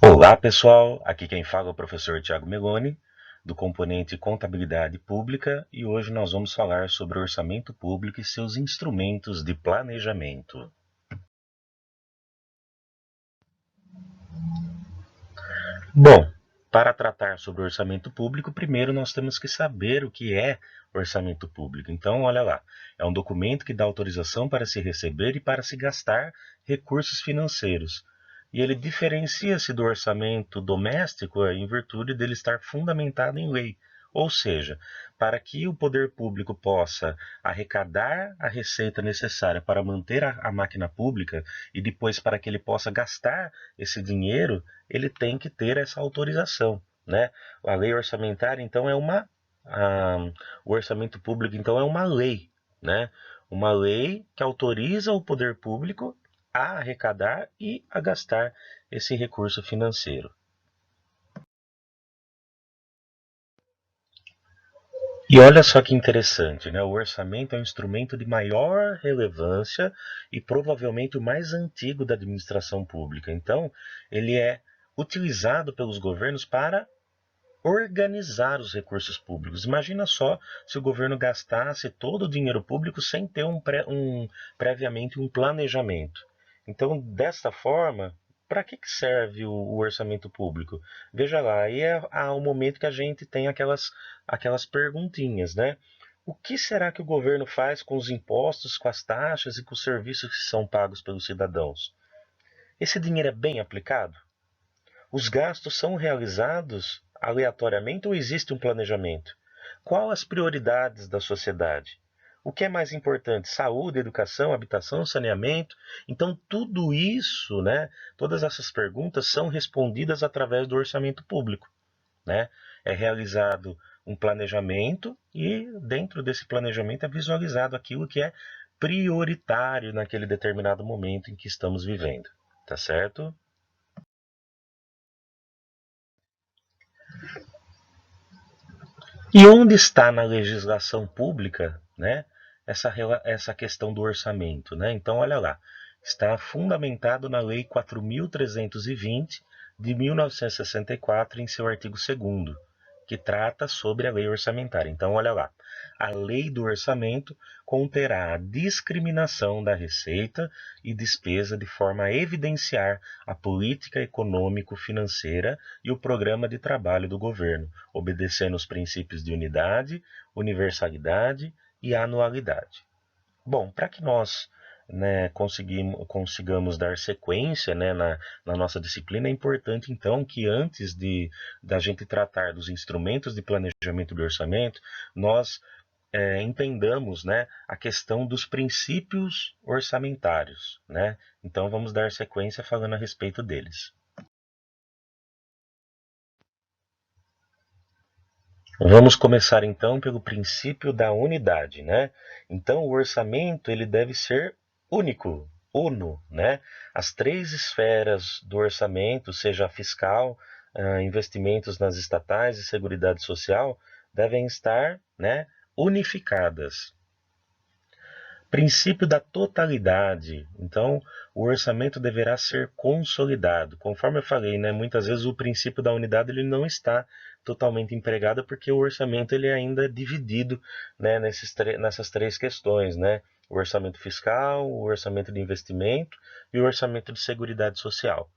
Olá pessoal, aqui quem fala é o professor Tiago Meloni, do componente Contabilidade Pública, e hoje nós vamos falar sobre orçamento público e seus instrumentos de planejamento. Bom, para tratar sobre orçamento público, primeiro nós temos que saber o que é orçamento público. Então, olha lá, é um documento que dá autorização para se receber e para se gastar recursos financeiros. E ele diferencia-se do orçamento doméstico em virtude dele estar fundamentado em lei. Ou seja, para que o poder público possa arrecadar a receita necessária para manter a máquina pública e depois para que ele possa gastar esse dinheiro, ele tem que ter essa autorização, né? A lei orçamentária, então, o orçamento público, então, é uma lei, né? Uma lei que autoriza o poder público a arrecadar e a gastar esse recurso financeiro. E olha só que interessante, né? O orçamento é um instrumento de maior relevância e provavelmente o mais antigo da administração pública. Então, ele é utilizado pelos governos para organizar os recursos públicos. Imagina só se o governo gastasse todo o dinheiro público sem ter previamente um planejamento. Então, dessa forma, para que serve o orçamento público? Veja lá, aí é o momento que a gente tem aquelas perguntinhas, né? O que será que o governo faz com os impostos, com as taxas e com os serviços que são pagos pelos cidadãos? Esse dinheiro é bem aplicado? Os gastos são realizados aleatoriamente ou existe um planejamento? Qual as prioridades da sociedade? O que é mais importante? Saúde, educação, habitação, saneamento? Então, tudo isso, né, todas essas perguntas são respondidas através do orçamento público, né? É realizado um planejamento e dentro desse planejamento é visualizado aquilo que é prioritário naquele determinado momento em que estamos vivendo, tá certo? E onde está na legislação pública, né, essa questão do orçamento, né? Então, olha lá, está fundamentado na Lei 4.320 de 1964, em seu artigo 2º, que trata sobre a lei orçamentária. Então, olha lá, a lei do orçamento conterá a discriminação da receita e despesa de forma a evidenciar a política econômico-financeira e o programa de trabalho do governo, obedecendo os princípios de unidade, universalidade e anualidade. Bom, para que nós, né, consigamos dar sequência, né, na nossa disciplina, é importante então que antes da gente tratar dos instrumentos de planejamento de orçamento, nós entendamos, né, a questão dos princípios orçamentários, né? Então vamos dar sequência falando a respeito deles. Vamos começar então pelo princípio da unidade, né? Então o orçamento ele deve ser único, uno, né? As três esferas do orçamento, seja fiscal, investimentos nas estatais e seguridade social, devem estar, né, unificadas. Princípio da totalidade. Então, o orçamento deverá ser consolidado. Conforme eu falei, né, muitas vezes o princípio da unidade ele não está totalmente empregado porque o orçamento ele ainda é dividido, né, nessas três questões, né? O orçamento fiscal, o orçamento de investimento e o orçamento de seguridade social.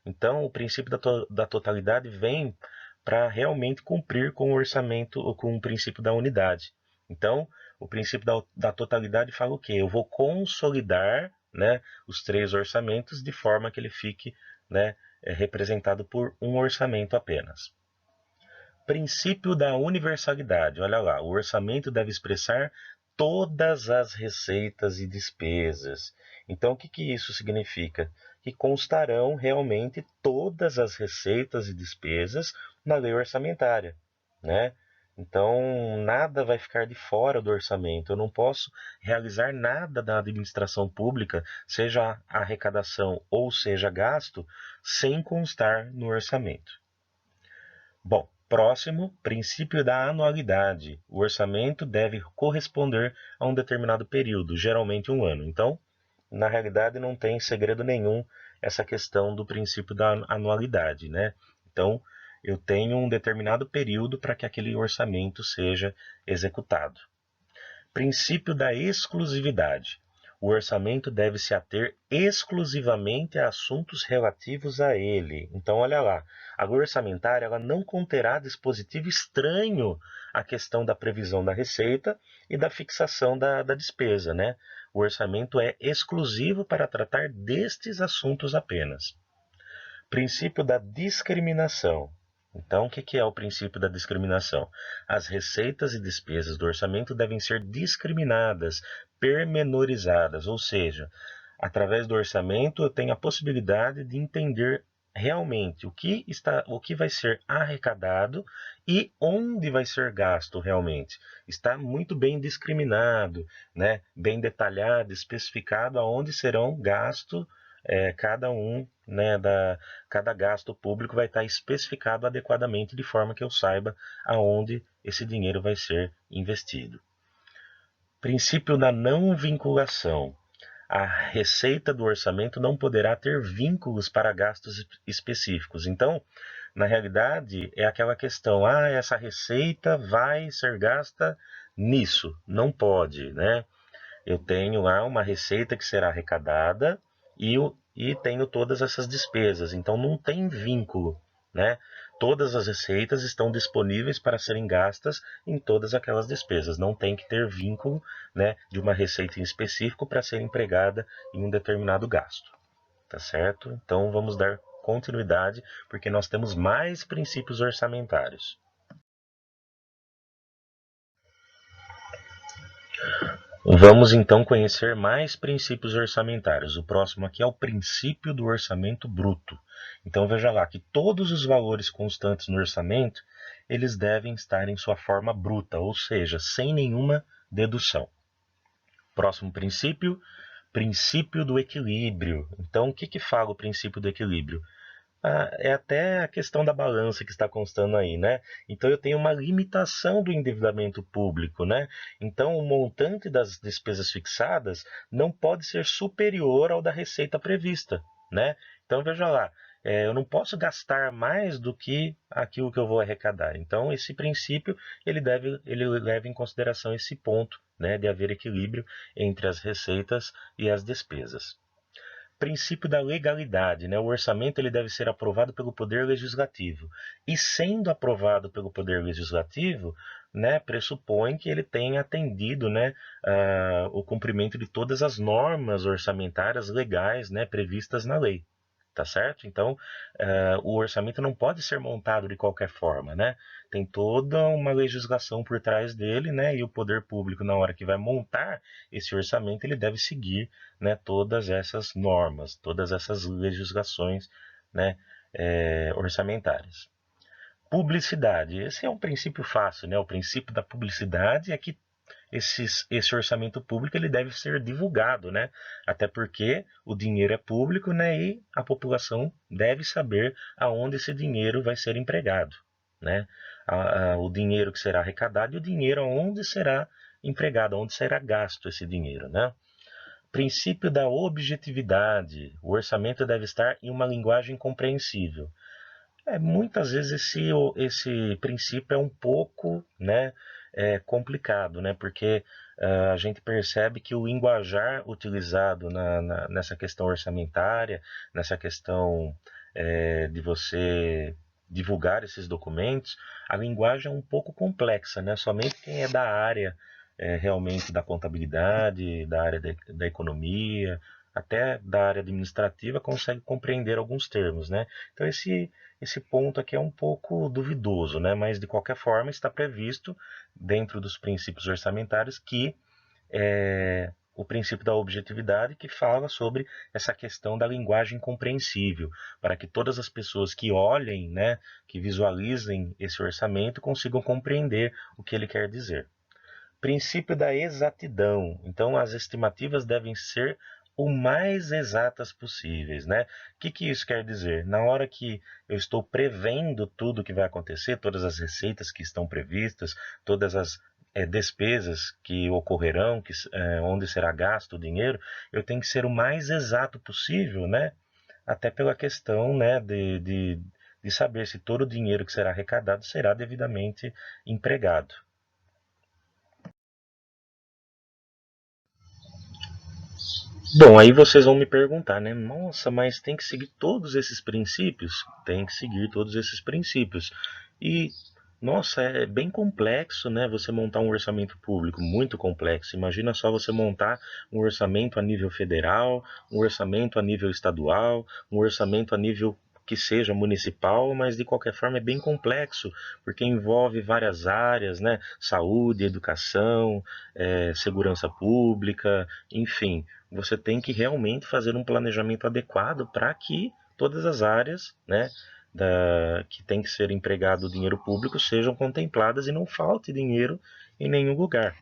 Então, o princípio da totalidade vem para realmente cumprir com o orçamento ou com o princípio da unidade. Então, o princípio da totalidade fala o quê? Eu vou consolidar, né, os três orçamentos de forma que ele fique, né, representado por um orçamento apenas. Princípio da universalidade. Olha lá, o orçamento deve expressar todas as receitas e despesas. Então, o que isso significa? Que constarão realmente todas as receitas e despesas na lei orçamentária, né? Então, nada vai ficar de fora do orçamento. Eu não posso realizar nada da administração pública, seja arrecadação ou seja gasto, sem constar no orçamento. Bom, próximo, princípio da anualidade. O orçamento deve corresponder a um determinado período, geralmente um ano. Então, na realidade não tem segredo nenhum essa questão do princípio da anualidade, né? Então, eu tenho um determinado período para que aquele orçamento seja executado. Princípio da exclusividade. O orçamento deve se ater exclusivamente a assuntos relativos a ele. Então, olha lá, a lei orçamentária ela não conterá dispositivo estranho à questão da previsão da receita e da fixação da despesa, né? O orçamento é exclusivo para tratar destes assuntos apenas. Princípio da discriminação. Então, o que é o princípio da discriminação? As receitas e despesas do orçamento devem ser discriminadas, pormenorizadas, ou seja, através do orçamento eu tenho a possibilidade de entender realmente o que vai ser arrecadado e onde vai ser gasto realmente. Está muito bem discriminado, né? Bem detalhado, especificado aonde serão gastos cada um, né, cada gasto público vai estar especificado adequadamente de forma que eu saiba aonde esse dinheiro vai ser investido. Princípio da não vinculação. A receita do orçamento não poderá ter vínculos para gastos específicos. Então, na realidade, é aquela questão, essa receita vai ser gasta nisso. Não pode, né? Eu tenho lá uma receita que será arrecadada e tenho todas essas despesas. Então não tem vínculo, né? Todas as receitas estão disponíveis para serem gastas em todas aquelas despesas. Não tem que ter vínculo, né, de uma receita em específico para ser empregada em um determinado gasto. Tá certo? Então vamos dar continuidade, porque nós temos mais princípios orçamentários. Vamos então conhecer mais princípios orçamentários. O próximo aqui é o princípio do orçamento bruto. Então veja lá que todos os valores constantes no orçamento, eles devem estar em sua forma bruta, ou seja, sem nenhuma dedução. Próximo princípio, princípio do equilíbrio. Então o que fala o princípio do equilíbrio? É até a questão da balança que está constando aí, né? Então eu tenho uma limitação do endividamento público, né? Então o montante das despesas fixadas não pode ser superior ao da receita prevista, né? Então veja lá, eu não posso gastar mais do que aquilo que eu vou arrecadar. Então esse princípio ele leva em consideração esse ponto, né, de haver equilíbrio entre as receitas e as despesas. Princípio da legalidade, né? O orçamento ele deve ser aprovado pelo Poder Legislativo. E sendo aprovado pelo Poder Legislativo, né, pressupõe que ele tenha atendido, né, o cumprimento de todas as normas orçamentárias legais, né, previstas na lei. Tá certo? Então, o orçamento não pode ser montado de qualquer forma, né? Tem toda uma legislação por trás dele, né? E o poder público, na hora que vai montar esse orçamento, ele deve seguir, né, todas essas normas, todas essas legislações, né, orçamentárias. Publicidade. Esse é um princípio fácil, né? O princípio da publicidade é que esse orçamento público ele deve ser divulgado, né? Até porque o dinheiro é público, né? E a população deve saber aonde esse dinheiro vai ser empregado, né? O dinheiro que será arrecadado e o dinheiro aonde será empregado, onde será gasto esse dinheiro, né? Princípio da objetividade. O orçamento deve estar em uma linguagem compreensível. Muitas vezes esse princípio é um pouco, né, complicado, né, porque a gente percebe que o linguajar utilizado nessa questão orçamentária, nessa questão de você divulgar esses documentos, a linguagem é um pouco complexa, né, somente quem é da área realmente da contabilidade, da área da economia, até da área administrativa consegue compreender alguns termos, né? Então esse ponto aqui é um pouco duvidoso, né? Mas de qualquer forma está previsto dentro dos princípios orçamentários que o princípio da objetividade que fala sobre essa questão da linguagem compreensível, para que todas as pessoas que olhem, né, que visualizem esse orçamento consigam compreender o que ele quer dizer. Princípio da exatidão. Então, as estimativas devem ser o mais exatas possíveis, né? O que isso quer dizer? Na hora que eu estou prevendo tudo que vai acontecer, todas as receitas que estão previstas, todas as despesas que ocorrerão, onde será gasto o dinheiro, eu tenho que ser o mais exato possível, né? Até pela questão, né, de saber se todo o dinheiro que será arrecadado será devidamente empregado. Bom, aí vocês vão me perguntar, né? Nossa, mas tem que seguir todos esses princípios? Tem que seguir todos esses princípios. E, nossa, é bem complexo, né? Você montar um orçamento público, muito complexo. Imagina só você montar um orçamento a nível federal, um orçamento a nível estadual, um orçamento a nível que seja municipal, mas de qualquer forma é bem complexo, porque envolve várias áreas, né? Saúde, educação, segurança pública, enfim, você tem que realmente fazer um planejamento adequado para que todas as áreas, né, que tem que ser empregado o dinheiro público sejam contempladas e não falte dinheiro em nenhum lugar.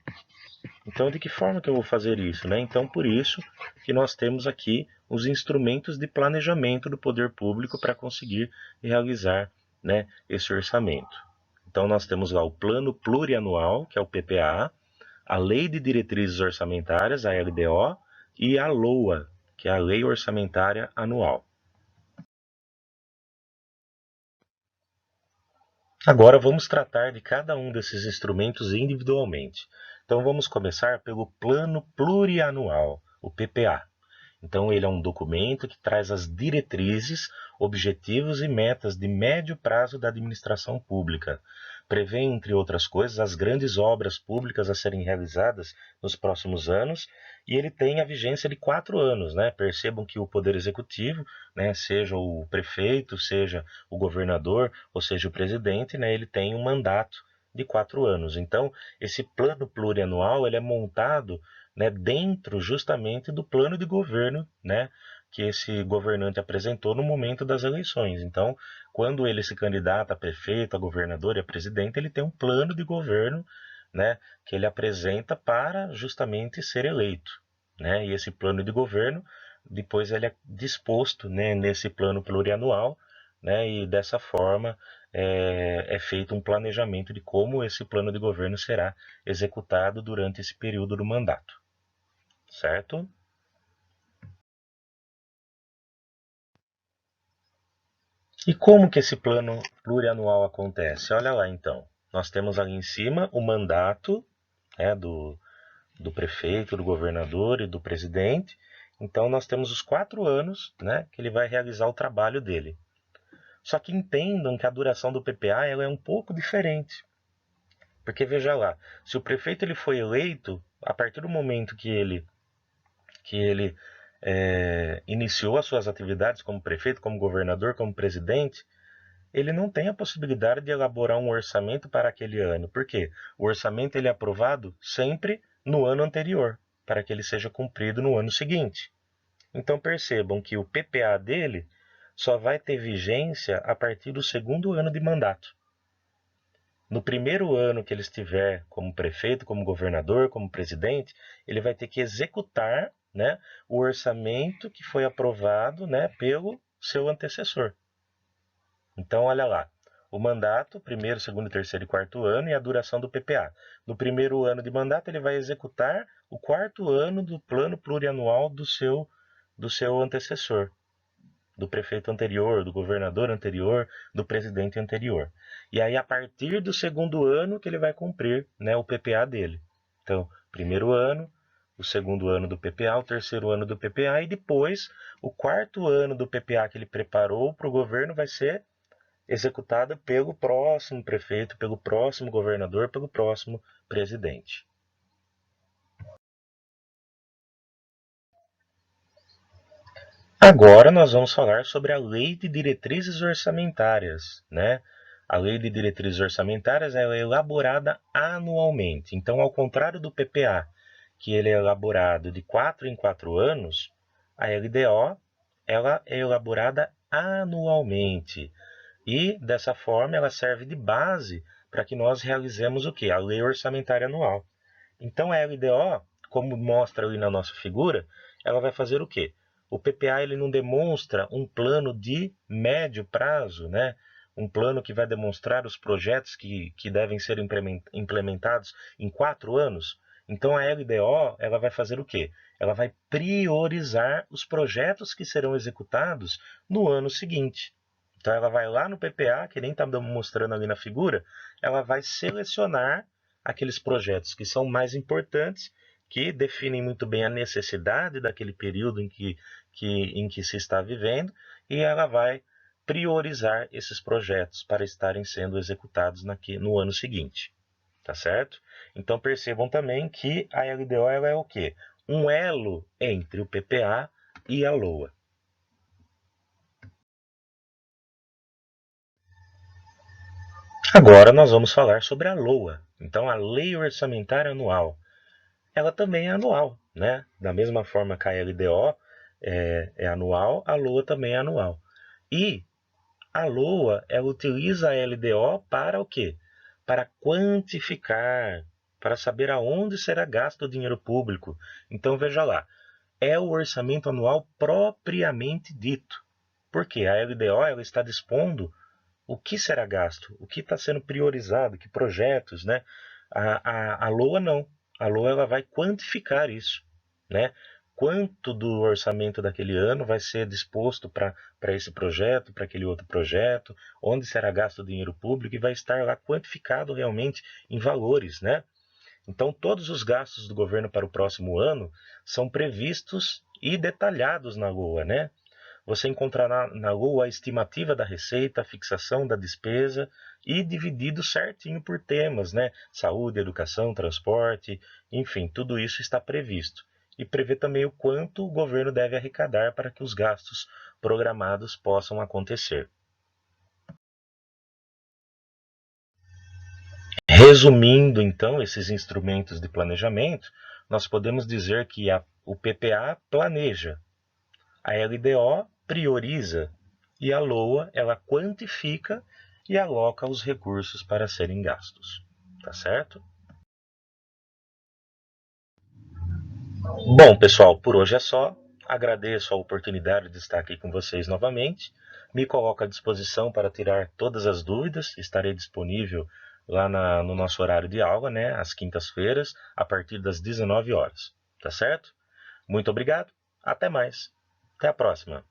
Então, de que forma que eu vou fazer isso, né? Então, por isso que nós temos aqui os instrumentos de planejamento do poder público para conseguir realizar, né, esse orçamento. Então, nós temos lá o Plano Plurianual, que é o PPA, a Lei de Diretrizes Orçamentárias, a LDO, e a LOA, que é a Lei Orçamentária Anual. Agora vamos tratar de cada um desses instrumentos individualmente. Então vamos começar pelo Plano Plurianual, o PPA. Então ele é um documento que traz as diretrizes, objetivos e metas de médio prazo da administração pública. Prevê, entre outras coisas, as grandes obras públicas a serem realizadas nos próximos anos, e ele tem a vigência de 4 anos, né? Percebam que o Poder Executivo, né, seja o prefeito, seja o governador, ou seja o presidente, né, ele tem um mandato de 4 anos. Então, esse plano plurianual ele é montado, né, dentro justamente do plano de governo, né, que esse governante apresentou no momento das eleições. Então, quando ele se candidata a prefeito, a governador e a presidente, ele tem um plano de governo, né, que ele apresenta para justamente ser eleito, né? E esse plano de governo depois ele é disposto, né, nesse plano plurianual, né, e dessa forma é feito um planejamento de como esse plano de governo será executado durante esse período do mandato, certo? E como que esse plano plurianual acontece? Olha lá então, nós temos ali em cima o mandato, né, do prefeito, do governador e do presidente. Então nós temos os 4 anos, né, que ele vai realizar o trabalho dele. Só que entendam que a duração do PPA ela é um pouco diferente. Porque veja lá, se o prefeito ele foi eleito, a partir do momento que ele iniciou as suas atividades como prefeito, como governador, como presidente, ele não tem a possibilidade de elaborar um orçamento para aquele ano. Por quê? O orçamento ele é aprovado sempre no ano anterior, para que ele seja cumprido no ano seguinte. Então percebam que o PPA dele só vai ter vigência a partir do segundo ano de mandato. No primeiro ano que ele estiver como prefeito, como governador, como presidente, ele vai ter que executar, né, o orçamento que foi aprovado, né, pelo seu antecessor. Então, olha lá, o mandato, primeiro, segundo, terceiro e quarto ano, e a duração do PPA. No primeiro ano de mandato, ele vai executar o 4º ano do plano plurianual do seu antecessor, do prefeito anterior, do governador anterior, do presidente anterior. E aí, a partir do segundo ano, que ele vai cumprir, né, o PPA dele. Então, primeiro ano, o segundo ano do PPA, o terceiro ano do PPA, e depois o 4º ano do PPA que ele preparou para o governo vai ser executada pelo próximo prefeito, pelo próximo governador, pelo próximo presidente. Agora nós vamos falar sobre a Lei de Diretrizes Orçamentárias, né? A Lei de Diretrizes Orçamentárias é elaborada anualmente. Então, ao contrário do PPA, que ele é elaborado de 4 em 4 anos, a LDO ela é elaborada anualmente. E, dessa forma, ela serve de base para que nós realizemos o quê? A Lei Orçamentária Anual. Então, a LDO, como mostra ali na nossa figura, ela vai fazer o quê? O PPA ele não demonstra um plano de médio prazo, né? um plano que vai demonstrar os projetos que devem ser implementados em 4 anos. Então a LDO ela vai fazer o quê? Ela vai priorizar os projetos que serão executados no ano seguinte. Então ela vai lá no PPA, que nem está mostrando ali na figura, ela vai selecionar aqueles projetos que são mais importantes, que definem muito bem a necessidade daquele período em que se está vivendo, e ela vai priorizar esses projetos para estarem sendo executados no ano seguinte. Tá certo? Então percebam também que a LDO ela é o quê? Um elo entre o PPA e a LOA. Agora nós vamos falar sobre a LOA. Então a Lei Orçamentária Anual. Ela também é anual, né? Da mesma forma que a LDO é anual, a LOA também é anual. E a LOA ela utiliza a LDO para o quê? Para quantificar, para saber aonde será gasto o dinheiro público. Então veja lá, é o orçamento anual propriamente dito. Porque a LDO ela está dispondo o que será gasto, o que está sendo priorizado, que projetos, né? A LOA não. A LOA ela vai quantificar isso, né? Quanto do orçamento daquele ano vai ser disposto para esse projeto, para aquele outro projeto, onde será gasto o dinheiro público e vai estar lá quantificado realmente em valores, né? Então, todos os gastos do governo para o próximo ano são previstos e detalhados na LOA, né? Você encontrará na LOA a estimativa da receita, a fixação da despesa e dividido certinho por temas, né? Saúde, educação, transporte, enfim, tudo isso está previsto. E prevê também o quanto o governo deve arrecadar para que os gastos programados possam acontecer. Resumindo, então, esses instrumentos de planejamento, nós podemos dizer que o PPA planeja, a LDO prioriza e a LOA ela quantifica e aloca os recursos para serem gastos. Tá certo? Bom, pessoal, por hoje é só. Agradeço a oportunidade de estar aqui com vocês novamente. Me coloco à disposição para tirar todas as dúvidas. Estarei disponível lá no nosso horário de aula, né, às quintas-feiras, a partir das 19 horas. Tá certo? Muito obrigado. Até mais. Até a próxima.